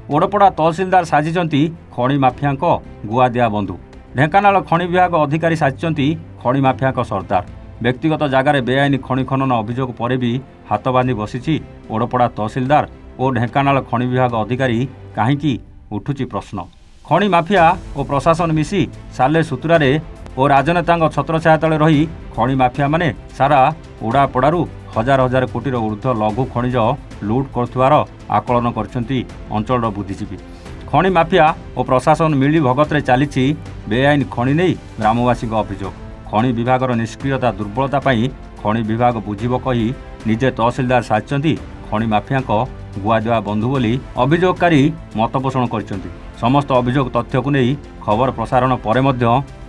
ओडपड़ा तहसिलदार साजिचंती खଣି माफियाଙ୍କ गुआदिया बंधु। ढेंकानाल खଣି विभाग अधिकारी साजिचंती खଣି माफियाଙ୍କ सरदार। व्यक्तिगत जगार बेआईन खଣି खनन अभियोग पर भी हाथ बांधि बसिछि ओडपड़ा तहसिलदार और ढेंकानाल खଣି विभाग अधिकारी। कहीं उठुछि प्रश्न। खଣି माफिया और प्रशासन मिसी साले सुतुरारे और राजनेता छत्रछाया तले रही खଣି माफिया माने सारा ओडापड़ारू हजार हजार कोटीर ऊर्ध्व लघु खनिज लुट कर आकलन करछंती अंचल बुद्धिजीवी। खଣି माफिया और प्रशासन मिली भगत चली बेआईन खଣି नहीं ग्रामवासी अभियोग। खଣି विभाग निष्क्रियता दुर्बलता पाई खଣି विभाग बुझिब कही निजे तहसिलदार साजिचंती खଣି माफिया गुआदिया बंधु बोली अभियोगकारी मतपोषण करछंती। समस्त अभियोग तथ्य को नहीं खबर प्रसारण पर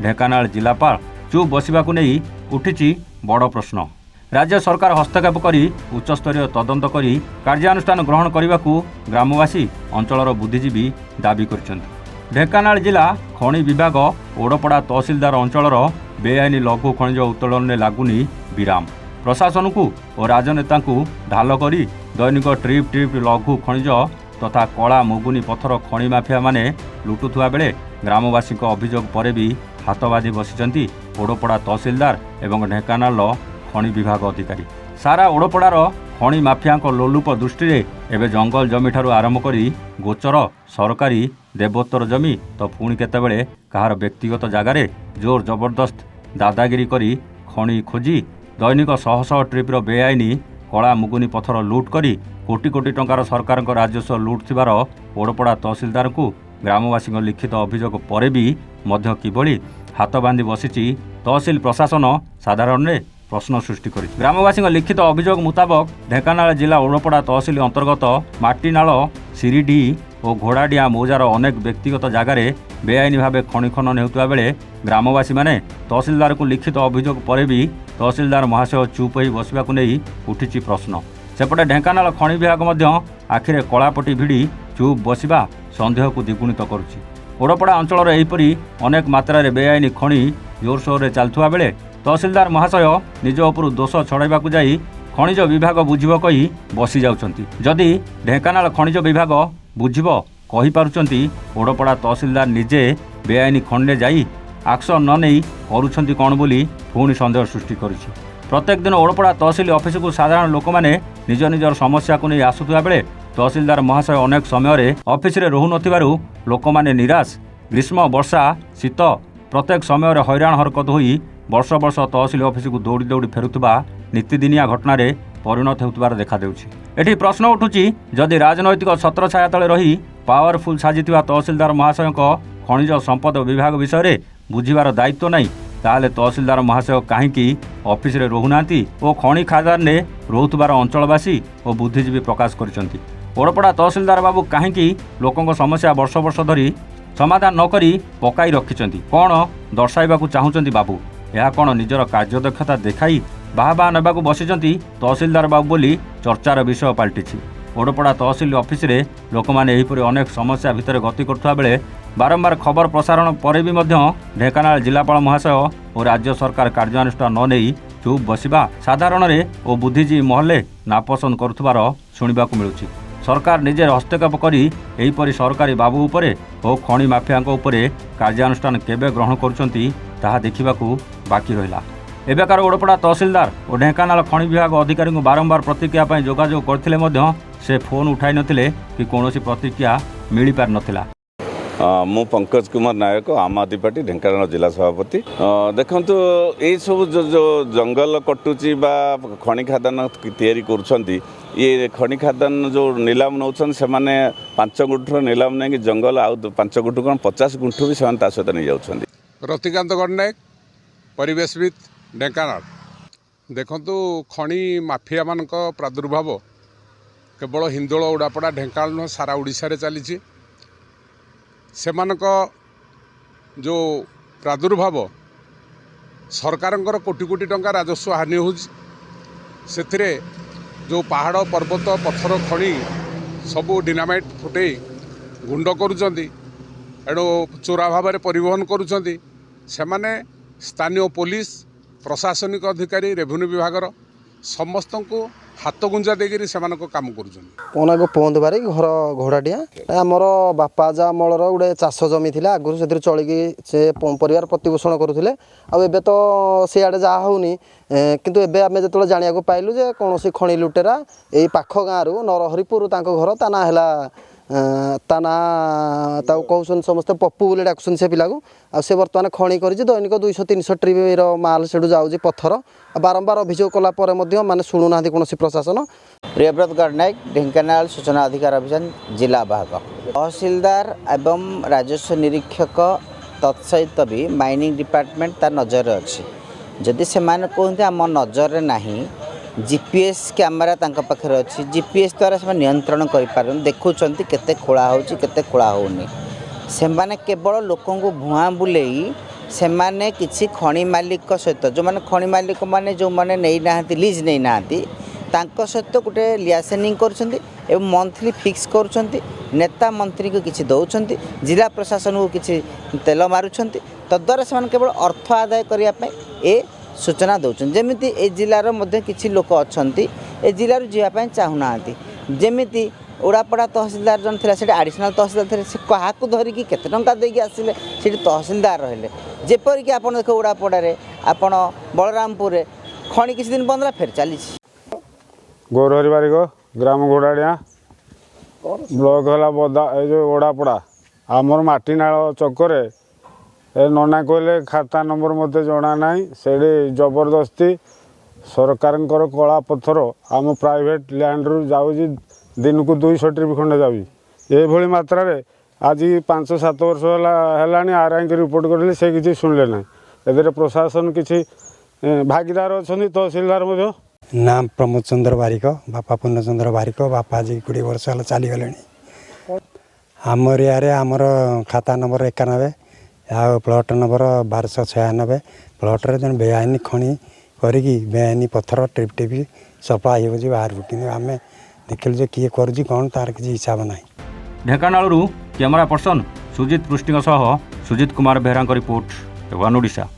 ढेंकानाल जिलापाल चुप बसवाक नहीं उठिछि बड़ प्रश्न। राज्य सरकार हस्तक्षेप करी उच्चस्तरीय तदंत करी कार्यानुष्ठान ग्रहण करने को ग्रामवासी अंचलर बुद्धिजीवी दाबी करछंती। ढेंकानाल जिला खଣି विभाग ओडपड़ा तहसिलदार अंचलर बेआईन लघु खनिज उत्तोलन में लागुनी विराम। प्रशासन को और राजनेता ढाल करी दैनिक ट्रिप ट्रिप लघु खनिज तथा कला मुगुनी पथर खଣି माफिया माने लुटुथुआ बेले ग्रामवासी अभियोग पर भी हाथ बांधि बसिचंती ओडपड़ा तहसिलदार एवं ढेंकानाल खଣି विभाग अधिकारी। सारा ओडपड़ार खଣି माफिया लोलुप दृष्टि एवं जंगल जमी ठारू आरंभ करी गोचर सरकारी देवोत्तर जमी तो पुणी केतेबेले कहार व्यक्तिगत जगार जोर जबरदस्त दादागिरी करी खଣି खोजी दैनिक शह शह ट्रिप्र बेआईन कला मुगुनी पथर लुट करी कोटी कोटी टंकार सरकार राजस्व लुट थिबार ओडपड़ा तहसिलदार को ग्रामवासी लिखित अभियोग पर भी मध्य किभली हाथ बांधि बसिछि तहसिल प्रशासन साधारण प्रश्न सृष्टि कर। ग्रामवासी लिखित अभियोग मुताबक ढेंकानाल जिला ओडपड़ा तहसिल अंतर्गत माटीनाल सिरिडी और घोड़ाडिया मौजार अनेक व्यक्तिगत जगार बेआईन भाव खଣି खनन होता बेले ग्रामवासी माने तहसिलदार को लिखित अभियोग पर भी तहसिलदार महाशय चुप हो बसवाक नहीं उठिछि प्रश्न। सेपटे ढेंकानाल खଣି विभाग मध्य आखिरे कलापटी भिड़ी चुप बसवा सन्देह को द्विगुणित करुछि। ओडपड़ा अंचल एहीपरि अनेक मात्रा बेआईन खଣି जोरसोर चलुवा बेले तहसिलदार महाशय निज उपरू दोष छड़ाइबाकू जाई खनिज विभाग बुझिब कही बसी जाउछंती। जदि ढेंकानाल खनिज विभाग बुझिब कहि पारुछंती ओडपड़ा तहसिलदार निजे बेआईन खणी जाई आक्शन न नहीं करुछंती कौन बोली पुणी सन्देह सृष्टि करुछि। प्रत्येक दिन ओडपड़ा तहसिल ऑफिस को साधारण लोक माने निज निजर समस्या को नहीं आसुवा बेले तहसिलदार महाशय अनेक समय ऑफिस रे रहु नथिबारु लोक माने निराश ग्रीष्म वर्षा शीत प्रत्येक समय हैरान हरकत होई वर्ष वर्ष तहसिल ऑफिस को दौड़ी दौड़ी फेरुवा नीतिदिनिया घटना परिणत होउतबार देखा देउछि। एठी प्रश्न उठुछि जदि राजनैतिक छत्रछाया तले रही पावरफुल साजिथिबा तहसिलदार महाशय खनिज संपद विभाग विषय बुझिबार दायित्व नहीं ताले तहसिलदार महाशय कहीं ऑफिस रे रहुनांती और खଣି खादान ने रोहुतबार अंचलवासी और बुद्धिजीवी प्रकाश करिसंती। ओडपड़ा तहसिलदार बाबू कहीं लोकों समस्या वर्ष वर्ष धरी समाधान न करी पकाई रखिचंती कौन दर्शाइबाकू चाहुचंती बाबू यह कौन निजर कार्यदक्षता देखाई बाहा नेबाकू बसिचंती तहसिलदार बाबू बोली चर्चार विषय पलटिछि। ओडपड़ा तहसिल ऑफिस रे लोक माने एहीपरि अनेक समस्या भितर गति करथुवा बेले बारंबार खबर प्रसारण पर भी ढेंकानाल जिलापाल महाशय और राज्य सरकार कार्यानुष्ठान न नहीं चुप बसवा साधारण और बुद्धिजीवी महले नापसंद करुथुबार शुणिबाकू मिलुछि। सरकार निजे हस्तक्षेप करी एहीपरि सरकारी बाबू उपरे और खଣି माफियाଙ୍କ उपरे कार्यानुष्ठान केबे ग्रहण करुछंती ताहा देखिबाकू बाकी रहिला। एबेकार ओडपड़ा तहसिलदार और ढेंकानाल खଣି विभाग अधिकारी को बारंबार प्रतिक्रिया पाई जोगाजोग करथिले मध्य से फोन उठाई नथिले कि कौनसी प्रतिक्रिया मिली पार नथिला। मु पंकज कुमार नायक आम आदमी पार्टी ढेंकानाल जिला सभापति। देखंतु ये सब जो जंगल कटुची बा खଣି खादान तैयारी करुछंती ये खଣି खादान जो नीलाम नौछन से माने 5 गुंठर नीलाम नहीं जंगल आउ 5 गुंठू कौन 50 गुंठू भी से सहित नहीं जाउछंती। रतिकांत गणनायक परिवेशविद ढेंकानाल। देखंतु खଣି माफिया मान प्रादुर्भाव केवल हिंदोल ओडापड़ा ढेंकानाल सारा ओडिशा रे चली सेमानक जो प्रादुर्भाव सरकारंकर कोटी कोटी टंका राजस्व हानि होथिरे जो पहाड़ पर्वत पत्थर खଣି सबू डिनामाइट फुटे गुंड करुचंती एणु चोरा भाव में परिवहन करुचंती सेमाने स्थानीय पुलिस प्रशासनिक अधिकारी रेवेन्यू विभागर समस्त को हाथ गुंजा देकर से काम कर कौन पोंद बारी घर घोड़ाटिया आमर बापा जा अमलर गोटे चाष जमी थी आगुरी से चलिकी से परिवार प्रतिपोषण करुले आबे तो सियाड़े जहाँ होनी किंतु एबे आमे जो जाना पाइलु जे कौन खणी लुटेरा यही पाख गाँव नरहरिपुर घर ता ना है ता ना कहते समस्ते पप्पू बोले डाकुन से पिला आ से बर्तमान खणी कर दैनिक 200-300 ट्रिप माल से जाऊँगी पत्थर बारंबार अभियोग कलापर माने शुणुना कौन प्रशासन। प्रियव्रत गणनायक ढेंकानाल सूचना अधिकार अभियान जिला आवाहक तहसीलदार एवं राजस्व निरीक्षक तत्सहित भी माइनिंग डिपार्टमेंट तार नजर अच्छी जदि से कहते आम नजर नहीं जीपीएस कैमेरा तांका पाखरे अच्छी जीपीएस द्वारा से नियंत्रण कर देखुं केते खोला होची केते खोला होनी से केवल लोक भुआ बुलेई से माने किसी खणी मालिक सहित जो माने खणी मालिक माने जो माने नहीं नाहंती लीज नहीं नाहंती तांको सहित गोटे लियासेनिंग करुछंती एवं मंथली फिक्स करुछंती नेता मंत्री को किसी दौरान जिला प्रशासन को किसी तेल मारुछंती तद्वारा से केवल अर्थ आदाय करने ए सूचना दौरान जमीती ए जिलार मध्य किसी लोक अच्छा ए जिलूर जावाई चाहूना जमीती उड़ापड़ा तहसीलदार जन थी से आडिशनल तहसीलदार थे क्या धरिकी केते टंका देकी आसिले से तहसीलदार रहिले जेपरिक आप देख उड़ापड़े आप बलरामपुर खणी किसी दिन बंद रहा फिर चली गौरहरी बारिक ग्राम घोड़ाड़िया ब्लॉक है बदा जो ओडापड़ा आमर माटीनाल चक्कर नना कहले खाता नंबर मत जना ना से जबरदस्ती सरकार कला पत्थर आम प्राइवेट लैंड रु जाऊँगी दिन को 200 ट्रिप खंडे जाऊँगी ये मात्रा रे आज 5-7 वर्ष है आरआई की रिपोर्ट करें से किसी शुणिले ना ए प्रशासन किसी भागीदार अच्छा तहसीलदार मध्य नाम प्रमोद चंद्र बारिक बापा पूर्णचंद्र बारिक बापा आज 20 वर्ष है चली गले आमर यारे आमर खाता नंबर 91 आ प्लट नंबर 1296 प्लट रे जन बेआईन खणी करी बेआईन पत्थर टिप टिप सप्लाई हो बाहर कि आम देखिलु किए कर कौन तार किसी हिसाब ना। ढेंकानालरू कैमरा पर्सन सुजित पृष्टि सुजित कुमार बेहरा रिपोर्ट वन ओडिशा।